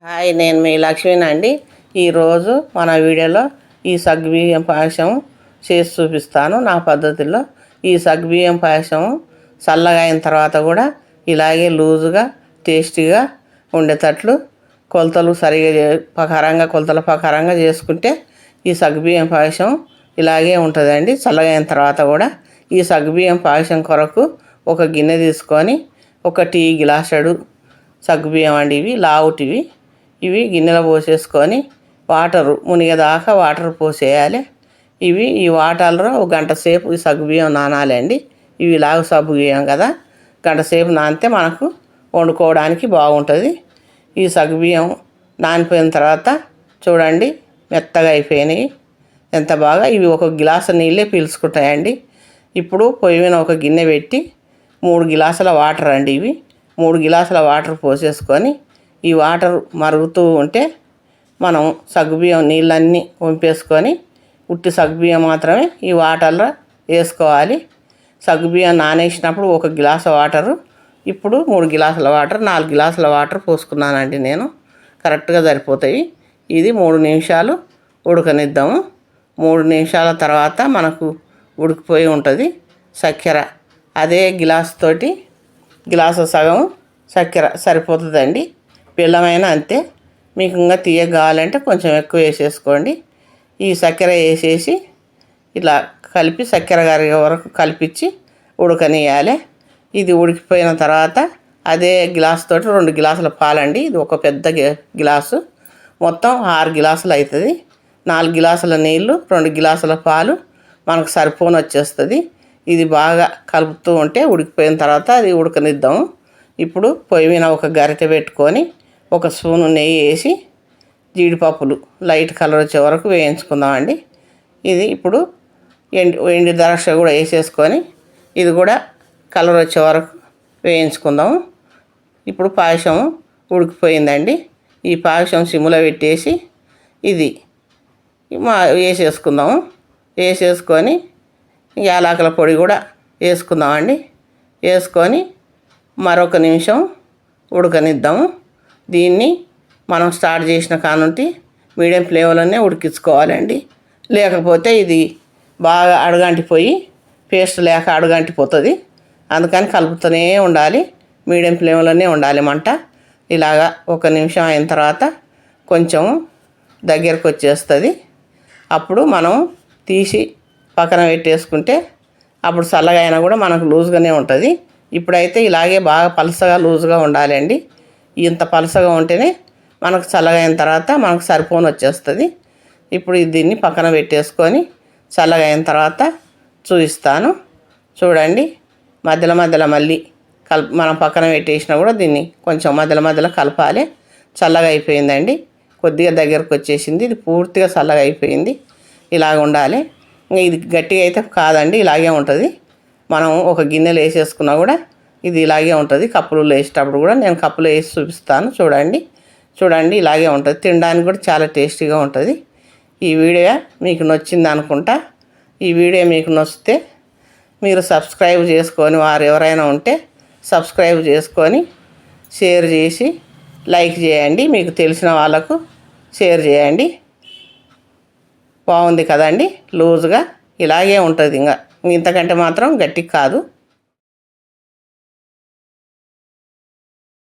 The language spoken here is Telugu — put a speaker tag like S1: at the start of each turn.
S1: హాయ్, నేను మీ లక్ష్మీనండి. ఈరోజు మన వీడియోలో ఈ సగ్గుబియ్యం పాయసం చేసి చూపిస్తాను నా పద్ధతిలో. ఈ సగ్గుబియ్యం పాయసం చల్లగా అయిన తర్వాత కూడా ఇలాగే లూజుగా టేస్టీగా ఉండేటట్లు కొలతలు సరిగా కొలతల ప్రకారంగా చేసుకుంటే ఈ సగ్గుబియ్యం పాయసం ఇలాగే ఉంటుందండి. చల్లగా అయిన తర్వాత కూడా ఈ సగ్గుబియ్యం పాయసం కొరకు ఒక గిన్నె తీసుకొని ఒక టీ గ్లాసుడు సగ్గుబియ్యం అండి, ఇవి లావుటివి. ఇవి గిన్నెలో పోసేసుకొని మునిగేదాకా వాటర్ పోసేయాలి. ఈ వాటర్లో ఒక గంట సేపు ఈ సగ్గుబియ్యం నానాలండి. ఇవి లావు సగ్గుబియ్యం కదా, గంట సేపు నానితే మనకు వండుకోవడానికి బాగుంటుంది. ఈ సగ్గుబియ్యం నానిపోయిన తర్వాత చూడండి మెత్తగా అయిపోయినాయి. ఎంత బాగా ఇవి ఒక గ్లాసు నీళ్ళే పీల్చుకుంటాయండి. ఇప్పుడు పొయ్యి మీద ఒక గిన్నె పెట్టి 3 గ్లాసుల వాటర్ అండి, ఇవి 3 గ్లాసుల వాటర్ పోసేసుకొని ఈ వాటర్ మరుగుతూ ఉంటే మనం సగ్గుబియ్యం నీళ్ళన్నీ వంపేసుకొని ఉట్టి సగ్గుబియ్యం మాత్రమే ఈ వాటర్లో వేసుకోవాలి. సగ్గుబియ్యం నానేసినప్పుడు 1 గ్లాసు వాటరు, ఇప్పుడు 3 గ్లాసుల వాటర్, 4 గ్లాసుల వాటర్ పోసుకున్నానండి నేను. కరెక్ట్గా సరిపోతాయి. ఇది 3 నిమిషాలు ఉడకనిద్దాము. 3 నిమిషాల తర్వాత మనకు ఉడికిపోయి ఉంటుంది. చక్కెర అదే గ్లాసు సగం చక్కెర సరిపోతుందండి. బెల్లమైనా అంతే. మీకు ఇంకా తీయగా కావాలంటే కొంచెం ఎక్కువ వేసేసుకోండి. ఈ చక్కెర వేసేసి ఇలా కలిపి చక్కెర కరిగే వరకు కలిపించి ఉడకనియాలి. ఇది ఉడికిపోయిన తర్వాత అదే గ్లాస్ తోటి 2 గ్లాసుల పాలండి, ఇది ఒక పెద్ద గ్లాసు, మొత్తం 6 గ్లాసులు అవుతుంది. 4 గ్లాసుల నీళ్ళు, 2 గ్లాసుల పాలు మనకు సరిపోని వచ్చేస్తుంది. ఇది బాగా కలుపుతూ ఉంటే ఉడికిపోయిన తర్వాత అది ఉడకనిద్దాము. ఇప్పుడు పొయ్యి మీద ఒక గరిటె పెట్టుకొని 1 స్పూను నెయ్యి వేసి జీడిపప్పులు లైట్ కలర్ వచ్చే వరకు వేయించుకుందామండి. ఇది ఇప్పుడు ఎండి ద్రాక్ష కూడా వేసేసుకొని ఇది కూడా కలర్ వచ్చే వరకు వేయించుకుందాము. ఇప్పుడు పాయసం ఉడికిపోయిందండి. ఈ పాయసం సిమ్లో పెట్టేసి ఇది వేసేసుకుందాము. వేసేసుకొని యాలకుల పొడి కూడా వేసుకుందామండి. వేసుకొని మరొక నిమిషం ఉడకనిద్దాము. దీన్ని మనం స్టార్ట్ చేసిన కానుంటి మీడియం ఫ్లేమ్లోనే ఉడికించుకోవాలండి. లేకపోతే ఇది బాగా అడుగంటిపోయి పేస్ట్ లేక అడుగంటిపోతుంది. అందుకని కలుపుతూనే ఉండాలి. మీడియం ఫ్లేమ్లోనే ఉండాలి మంట. ఇలాగా 1 నిమిషం అయిన తర్వాత కొంచెం దగ్గరకు వచ్చేస్తుంది. అప్పుడు మనం తీసి పక్కన పెట్టేసుకుంటే అప్పుడు చల్లగా అయినా కూడా మనకు లూజ్గానే ఉంటుంది. ఇప్పుడైతే ఇలాగే బాగా పలుసగా లూజ్గా ఉండాలండి. ఇంత పలుసగా ఉంటేనే మనకు చల్లగా అయిన తర్వాత మనకు సరిపోని వచ్చేస్తుంది. ఇప్పుడు దీన్ని పక్కన పెట్టేసుకొని చల్లగా అయిన తర్వాత చూపిస్తాను. చూడండి, మధ్యలో మళ్ళీ మనం పక్కన పెట్టేసినా కూడా దీన్ని కొంచెం మధ్యలో కలపాలి. చల్లగా అయిపోయిందండి, కొద్దిగా దగ్గరకు వచ్చేసింది. ఇది పూర్తిగా చల్లగా అయిపోయింది. ఇలాగ ఉండాలి. ఇది గట్టిగా అయితే కాదండి, ఇలాగే ఉంటుంది. మనం ఒక గిన్నెలో వేసేసుకున్నా కూడా ఇది ఇలాగే ఉంటుంది. కప్పులు వేసేటప్పుడు కూడా నేను కప్పులో వేసి చూపిస్తాను. చూడండి ఇలాగే ఉంటుంది. తినడానికి కూడా చాలా టేస్టీగా ఉంటుంది. ఈ వీడియో మీకు నచ్చింది అనుకుంటా. ఈ వీడియో మీకు నచ్చితే మీరు సబ్స్క్రైబ్ చేసుకొని వారు ఎవరైనా ఉంటే సబ్స్క్రైబ్ చేసుకొని షేర్ చేసి లైక్ చేయండి. మీకు తెలిసిన వాళ్ళకు షేర్ చేయండి. బాగుంది కదండి, లూజ్గా ఇలాగే ఉంటుంది. ఇంతకంటే మాత్రం గట్టిగా కాదు.